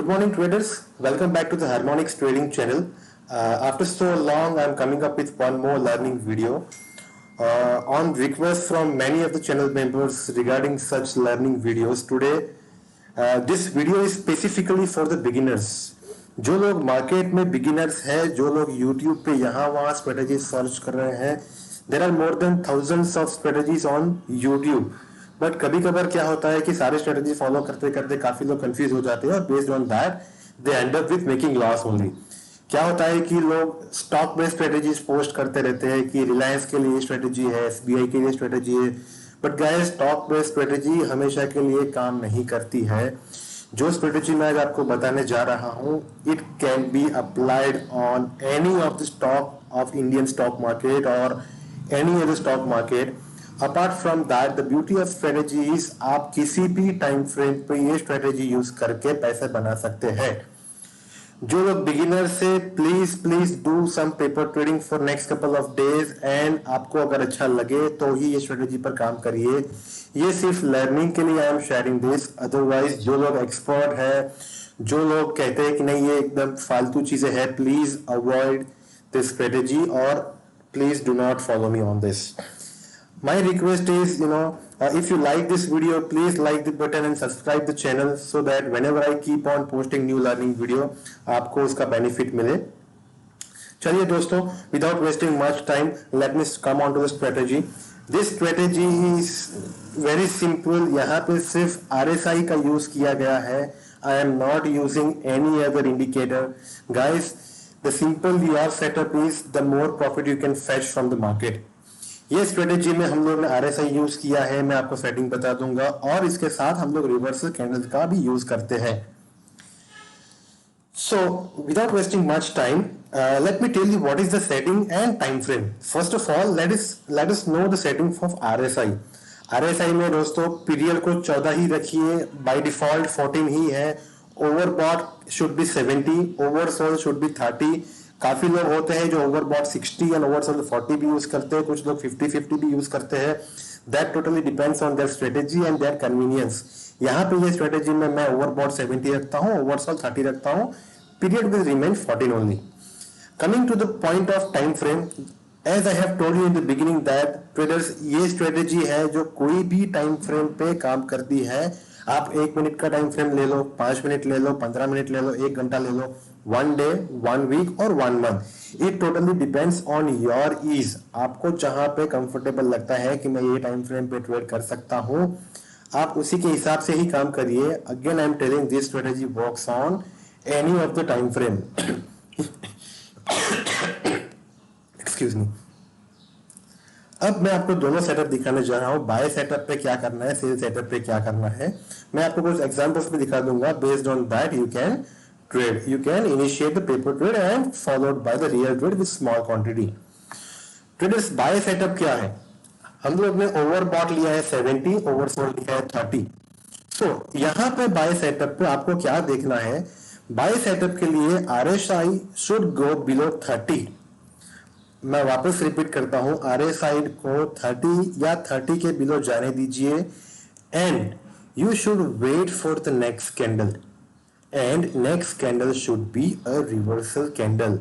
morning, traders. Welcome back to the Harmonics Trading channel. After so long, I'm coming up with one more learning video on request from many of the channel members regarding such learning videos. Today, this video is specifically for the beginners. जो लोग market में beginners हैं, जो लोग YouTube पे यहाँ वहाँ strategy search कर रहे हैं, there are more than thousands of strategies on YouTube. But कभी कभार क्या होता है कि सारे स्ट्रेटेजी फॉलो करते करते काफी लोग कंफ्यूज हो जाते हैं और based on that they and up with making loss only. क्या होता है कि लोग स्टॉक बेस्ड स्ट्रेटेजीज पोस्ट करते रहते हैं कि रिलायंस के लिए स्ट्रेटेजी है, एसबीआई के लिए स्ट्रेटेजी है, but guys stock based strategy हमेशा के लिए काम नहीं करती है. जो स्ट्रेटेजी मैं आज आपको बताने जा रहा हूं, it can be applied on any of the stock of Indian stock market और any other stock market. Apart from that the beauty of strategy is आप किसी भी टाइम फ्रेम पे ये स्ट्रेटेजी यूज करके पैसे बना सकते हैं. जो लोग बिगिनर से please do some paper trading for next couple of days and आपको अगर अच्छा लगे तो ही ये स्ट्रेटेजी पर काम करिए. ये सिर्फ लर्निंग के लिए I am sharing this. Otherwise जो लोग एक्सपर्ट है, जो लोग कहते हैं कि नहीं ये एकदम फालतू चीजें है, प्लीज अवॉइड दिस स्ट्रेटेजी और please do not follow me on this. My request is, if you like this video, please like the button and subscribe the channel so that whenever I keep on posting new learning video, आपको उसका benefit मिले. चलिए दोस्तों, without wasting much time, let me come on to the strategy. This strategy is very simple. यहाँ पे सिर्फ RSI का use किया गया है. I am not using any other indicator. Guys, the simple your setup is, the more profit you can fetch from the market. ये strategy में हम लोग ने RSI यूज किया है, मैं आपको सेटिंग बता दूंगा, और इसके साथ हम लोग रिवर्सल कैंडल का भी यूज करते हैं. So without wasting much time, let me tell you what is the setting and time frame. First of all let us know the setting of RSI. RSI में दोस्तों पीरियड को 14 ही रखिए, by default 14 ही है. Overbought should be 70, oversold should be 30. काफी लोग होते हैं जो ओवरबॉट 60 एंड ओवरसोल्ड 40 भी यूज करते हैं, कुछ लोग 50-50 भी यूज करते हैं. That totally depends on their strategy and their convenience. यहाँ पे ये स्ट्रेटेजी में मैं ओवरबॉट 70 रखता हूँ, ओवरसोल्ड 30 रखता हूँ. Period will remain 14 only. Coming to the point of time frame, as I have told you in the beginning that traders, ये स्ट्रेटेजी है जो कोई भी टाइम फ्रेम पे काम करती है. आप 1 मिनट का टाइम फ्रेम ले लो, 5 मिनट ले लो, 15 मिनट ले लो, 1 घंटा ले लो, 1 डे, 1 वीक और 1 month. It totally depends on your ease. आपको जहां पे कंफर्टेबल लगता है कि मैं ये टाइम फ्रेम पे ट्रेड कर सकता हूं, आप उसी के हिसाब से ही काम करिए. Again I am telling this strategy works on any of the time frame. Excuse me. अब मैं आपको दोनों सेटअप दिखाने जा रहा हूं. बाय सेटअप पे क्या करना है, सेल सेटअप पे क्या करना है. मैं आपको कुछ एग्जांपल्स भी दिखा दूंगा. Based on that you can trade. You can initiate the paper trade and followed by the real trade with small quantity. Traders, buy setup क्या है? हम लोग ने overbought लिया है 70, oversold लिया है 30. So यहाँ पे buy setup पे आपको क्या देखना है? Buy setup के लिए RSI should go below 30. मैं वापस रिपीट करता हूँ, RSI को 30 या 30 के बिलो जाने दीजिए and you should wait for the next candle. And next candle should be a reversal candle.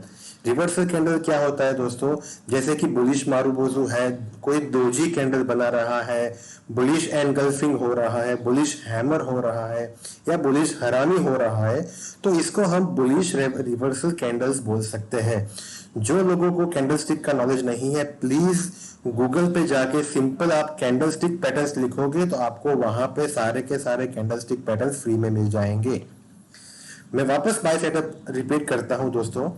Reversal candle क्या होता है दोस्तों? जैसे कि बुलिश मारुबोजू है, कोई दोजी कैंडल बना रहा है, बुलिश एनगल्फिंग हो रहा है, बुलिश हैमर हो रहा है या बुलिश हरामी हो रहा है, तो इसको हम बुलिश रिवर्सल कैंडल्स बोल सकते हैं. जो लोगों को कैंडलस्टिक का नॉलेज नहीं है, प्लीज गूगल पे जाके सिंपल आप कैंडलस्टिक पैटर्न्स लिखोगे तो आपको वहां पे सारे के सारे कैंडलस्टिक पैटर्न्स फ्री में मिल जाएंगे. मैं वापस बाय सेटअप रिपीट करता हूं दोस्तों.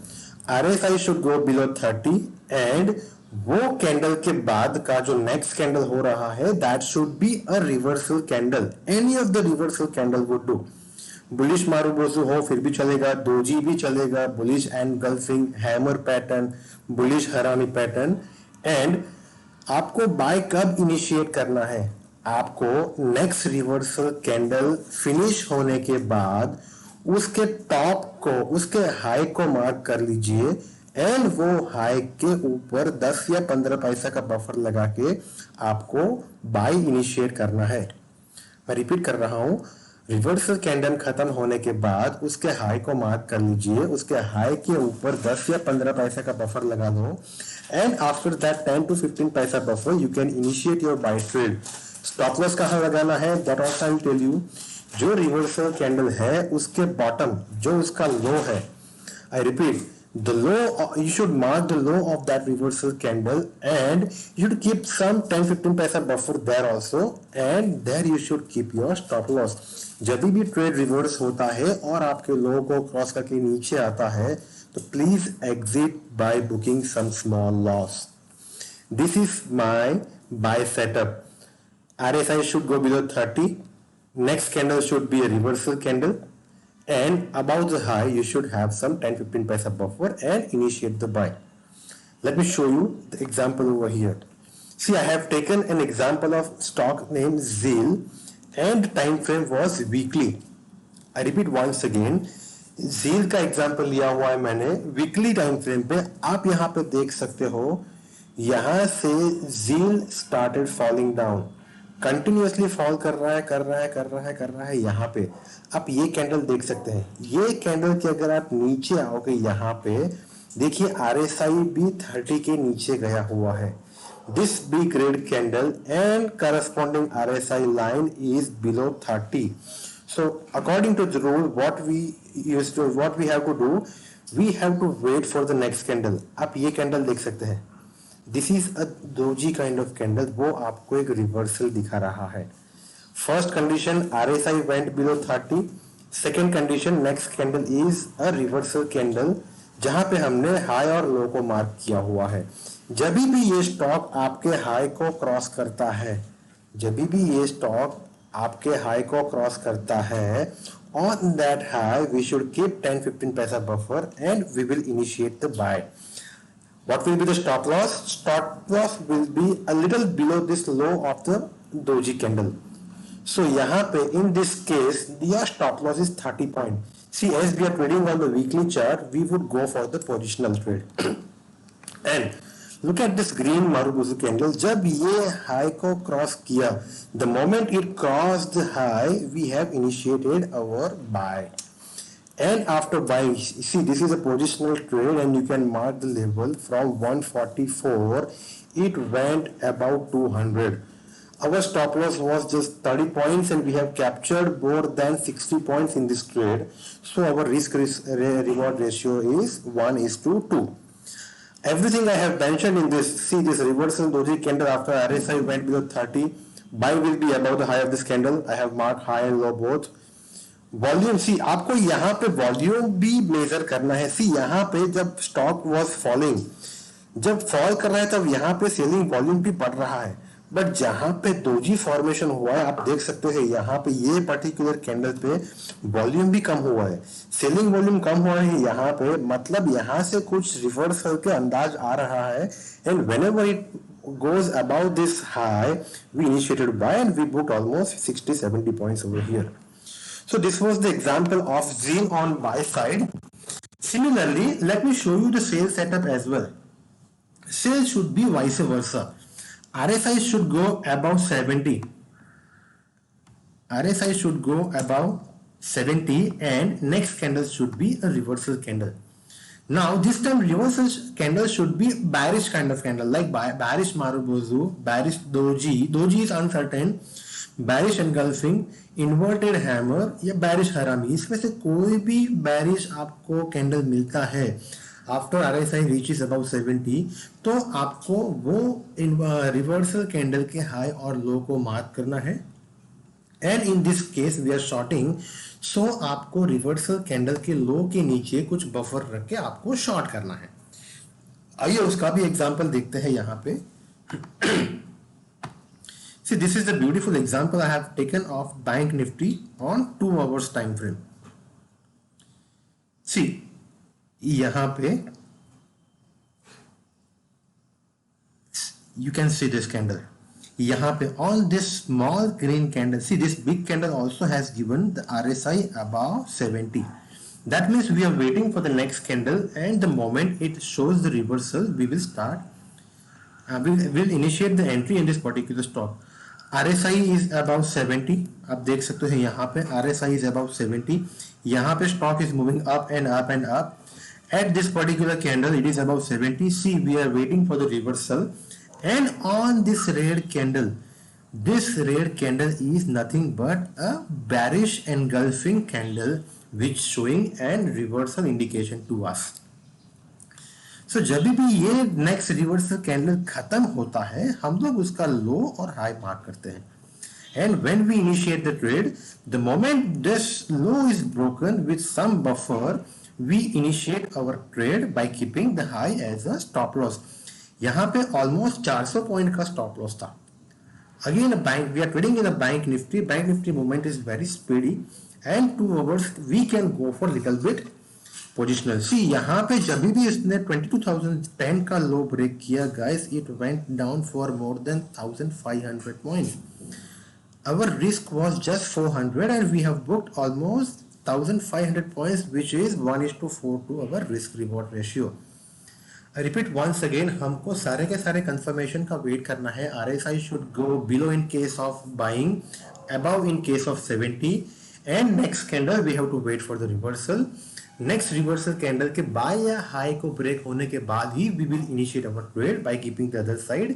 RSI should go below 30 and वो कैंडल के बाद का जो नेक्स्ट कैंडल हो रहा है that should be a reversal candle. Any of the reversal candle would do. Bullish marubozu हो फिर भी चलेगा, दोजी भी चलेगा, bullish engulfing, hammer pattern, bullish harami pattern. And आपको बाय कब इनिशिएट करना है? आपको नेक्स्ट रिवर्सल कैंडल फिनिश होने के बाद उसके टॉप को, उसके हाई को मार्क कर लीजिए एंड वो हाई के ऊपर 10 या 15 पैसा का बफर लगा के आपको बाय इनिशिएट करना है. मैं रिपीट कर रहा हूं, रिवर्सल कैंडल खत्म होने के बाद उसके हाई को मार्क कर लीजिए, उसके हाई के ऊपर 10 या 15 पैसे का बफर लगा दो, एंड आफ्टर दैट 10 to 15 पैसा buffer you can initiate your buy trade. Stop loss कहाँ लगाना है that also I will tell you. जो रिवर्सल कैंडल है उसके बॉटम जो उसका लो है, I repeat, the low, you should mark the low of that reversal candle and you should keep some 10-15 पैसा buffer there also, and there you should keep your stop loss। जब भी trade reverse होता है और आपके लो को cross करके नीचे आता है तो please exit by booking some small loss. This is my buy setup. RSI should go below 30, next candle should be a reversal candle, and above the high you should have some 10-15 paisa buffer and initiate the buy. Let me show you the example over here. See, I have taken an example of stock named Zeal and time frame was weekly. I repeat once again, Zeal का example लिया हुआ है मैंने weekly time frame पे। आप यहाँ पे देख सकते हो, यहाँ से Zeal started falling down, continuously fall कर रहा है यहाँ पे। आप ये कैंडल देख सकते हैं, ये कैंडल के अगर आप नीचे आओगे यहाँ पे देखिए RSI भी 30 के नीचे गया हुआ है। This big red candle and corresponding RSI line is below 30। So according to the rule what we have to do, we have to wait for the next candle. आप ये कैंडल देख सकते हैं, this is a doji kind of candle, वो आपको एक reversal दिखा रहा है। First condition RSI went below 30, second condition next candle is a reversal candle जहां पे हमने हाई और लो को मार्क किया हुआ है। जब भी ये स्टॉक आपके हाई को क्रॉस करता है, जब भी ये स्टॉक आपके हाई को क्रॉस करता है, on that high we should keep 10-15 पैसा buffer and we will initiate the buy. What will be the stop loss? Stop loss will be a little below this low of the doji candle. So यहाँ पे in this case your stop loss is 30 point. See, as we are trading on the weekly chart, we would go for the positional trade. And look at this green Marubozu candle. जब ये high को cross किया, the moment it crossed the high, we have initiated our buy. And after buying, see, this is a positional trade and you can mark the level from 144, it went about 200. Our stop loss was just 30 points and we have captured more than 60 points in this trade. So our risk reward ratio is 1:2. Everything I have mentioned in this, see this reversal doji candle after RSI went below 30, buy will be above the high of this candle. I have marked high and low both. Volume, see आपको यहाँ पे volume भी major करना है। सी यहाँ पे जब stock was falling, जब फॉल कर रहा है तब यहाँ पे सेलिंग वॉल्यूम भी बढ़ रहा है, बट जहाँ पे दोजी फॉर्मेशन हुआ है आप देख सकते हो यहाँ पे ये पर्टिकुलर कैंडल पे वॉल्यूम भी कम हुआ है, सेलिंग वॉल्यूम कम हुआ है यहाँ पे, मतलब यहाँ से कुछ रिवर्सल के अंदाज आ रहा है। And whenever it goes above this high we initiated buy and we booked almost 60-70 points over here. So this was the example of Zeal on buy side. Similarly, let me show you the sales setup as well. Sales should be vice versa. RSI should go above 70. RSI should go above 70 and next candle should be a reversal candle. Now this time reversal candle should be bearish kind of candle, like bearish Marubozu, bearish Doji. Doji is uncertain. बैरिश engulfing, inverted hammer या बैरिश हरामी, इसमें से कोई भी बैरिश आपको candle मिलता है after RSI reaches about 70, तो आपको वो रिवर्सल कैंडल के हाई और लो को मार्क करना है। And in this case we are shorting, so आपको रिवर्सल कैंडल के लो के नीचे कुछ बफर रख के आपको शॉर्ट करना है। आइए उसका भी एग्जांपल देखते हैं यहाँ पे। See, this is a beautiful example I have taken of Bank Nifty on 2 hours time frame. See, यहाँ पे you can see this candle. यहाँ पे on this small green candle, see this big candle also has given the RSI above 70. That means we are waiting for the next candle, and the moment it shows the reversal, we will start. We will initiate the entry in this particular stock. RSI is above 70. आप देख सकते हैं यहाँ पे RSI is above 70. यहाँ पे stock is moving up and up and up. At this particular candle, it is above 70. See, we are waiting for the reversal, and on this red candle is nothing but a bearish engulfing candle, which showing an reversal indication to us. So जब भी ये next reversal candle खत्म होता है, हम लोग उसका लो और हाई मार्क करते हैं. And when we initiate the trade, the moment this low is broken with some buffer, we initiate our trade by keeping the high as a stop loss. यहाँ पे almost 400 पॉइंट का stop loss था. Again, we are trading in a bank nifty. Bank nifty movement is very speedy, and 2 hours we can go for little bit positional. See यहाँ पे जब भी इसने 22,010 का लो ब्रेक किया guys, it went down for more than 1,500 points. Our risk was just 400 and we have booked almost 1,500 points, which is 1:4 to our risk reward ratio. I repeat once again, हमको सारे के सारे confirmation का wait करना है. RSI should go below in case of buying, above in case of 70, and next candle we have to wait for the reversal. Next reversal candle के buy या high को ब्रेक होने के बाद ही we will initiate our trade by keeping the other side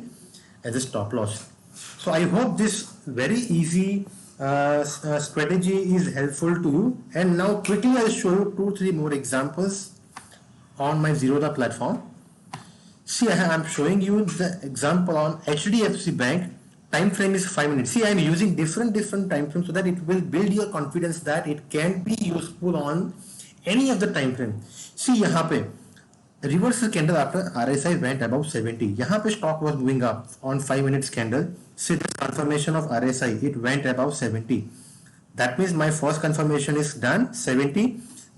as a stop loss. So I hope this very easy strategy is helpful to you. And now quickly I'll show you 2-3 more examples on my Zerodha platform. See, I am showing you the example on HDFC Bank. Time frame is 5 minutes. See, I am using different time frames so that it will build your confidence that it can be useful on any of the time frame. See, यहाँ पे reversal candle after RSI went above 70. यहाँ पे stock was moving up on 5 minutes candle. See the confirmation of RSI, it went above 70. That means my first confirmation is done, 70.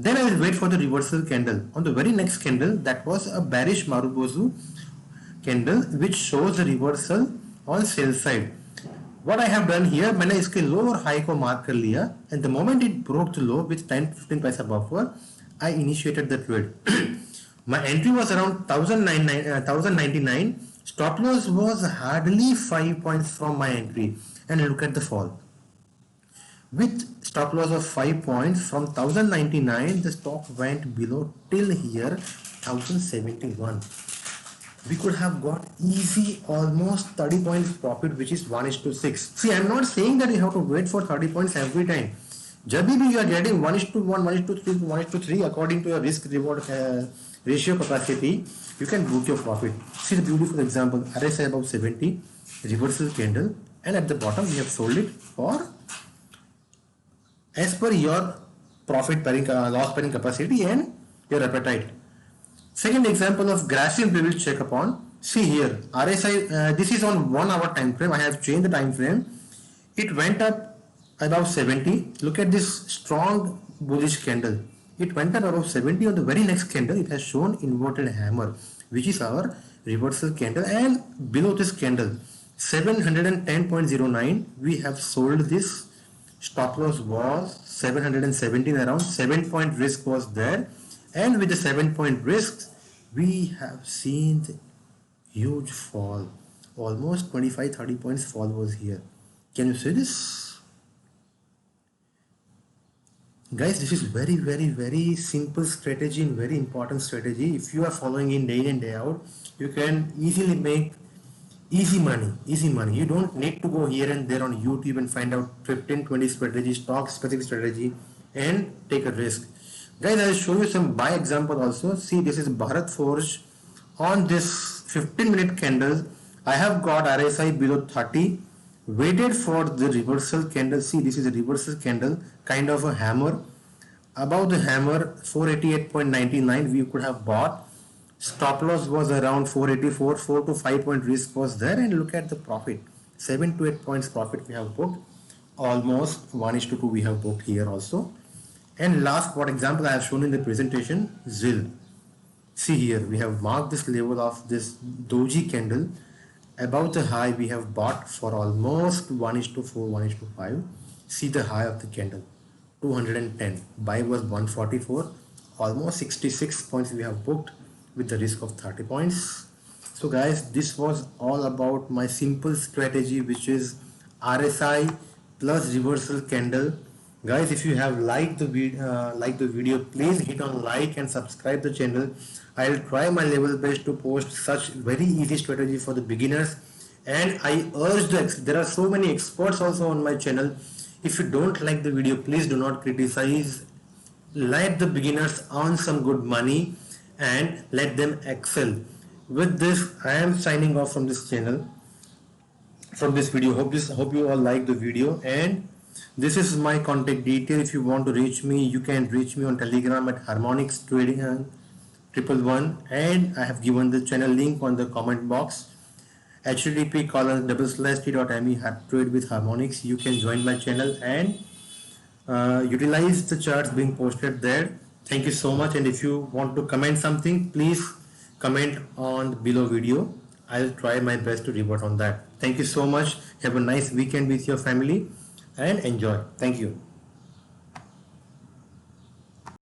Then I will wait for the reversal candle. On the very next candle, that was a bearish Marubozu candle which shows the reversal on sell side. What I have done here, मैंने इसके लो और high को mark कर लिया, and the moment it broke the low with 10-15 पैसा buffer, I initiated the trade. My entry was around 1,099. Stop loss was hardly 5 points from my entry, and look at the fall. With stop loss of 5 points from 1,099, the stock went below till here 1,071. We could have got easy almost 30 points profit, which is 1:6. See, I'm not saying that you have to wait for 30 points every time. जब भी you are getting 1:1, 1:3, 1:3 according to your risk reward ratio capacity, you can book your profit. See the beautiful example, RSI above 70, reversal candle, and at the bottom we have sold it for as per your profit pairing, loss pairing capacity and your appetite. Second example of Grassroots we will check upon. See here, RSI, this is on 1 hour time frame. I have changed the time frame. It went up above 70. Look at this strong bullish candle. It went up above 70. On the very next candle, it has shown inverted hammer, which is our reversal candle. And below this candle, 710.09, we have sold this. Stop loss was 717 around. 7-point risk was there. And with the 7-point risks, we have seen the huge fall. Almost 25-30 points fall was here. Can you see this? Guys, this is very simple strategy and very important strategy. If you are following in day in day out, you can easily make easy money. You don't need to go here and there on YouTube and find out 15-20 strategy, stock specific strategy, and take a risk. Guys, I will show you some buy example also. See, this is Bharat Forge. On this 15-minute candle, I have got RSI below 30, waited for the reversal candle. See, this is a reversal candle, kind of a hammer. Above the hammer, 488.99, we could have bought. Stop loss was around 484, 4 to 5 point risk was there, and look at the profit. 7 to 8 points profit we have booked. Almost 1:2 we have booked here also. And last, what example I have shown in the presentation, ZIL. See here, we have marked this level of this doji candle. Above the high, we have bought for almost 1:4, 1:5. See the high of the candle, 210. Buy was 144. Almost 66 points we have booked with the risk of 30 points. So guys, this was all about my simple strategy, which is RSI plus reversal candle. Guys, if you have liked the video, please hit on like and subscribe the channel. I'll try my level best to post such very easy strategy for the beginners, and I urge there are so many experts also on my channel. If you don't like the video, please do not criticize. Let the beginners earn some good money and let them excel. With this, I am signing off from this channel, from this video. Hope you all like the video, and this is my contact detail. If you want to reach me, you can reach me on Telegram at Harmonics Trading 111, and I have given the channel link on the comment box. http://t.me trade with Harmonics. You can join my channel and utilize the charts being posted there. Thank you so much, and if you want to comment something, please comment on below video. I'll try my best to revert on that. Thank you so much. Have a nice weekend with your family and enjoy. Thank you.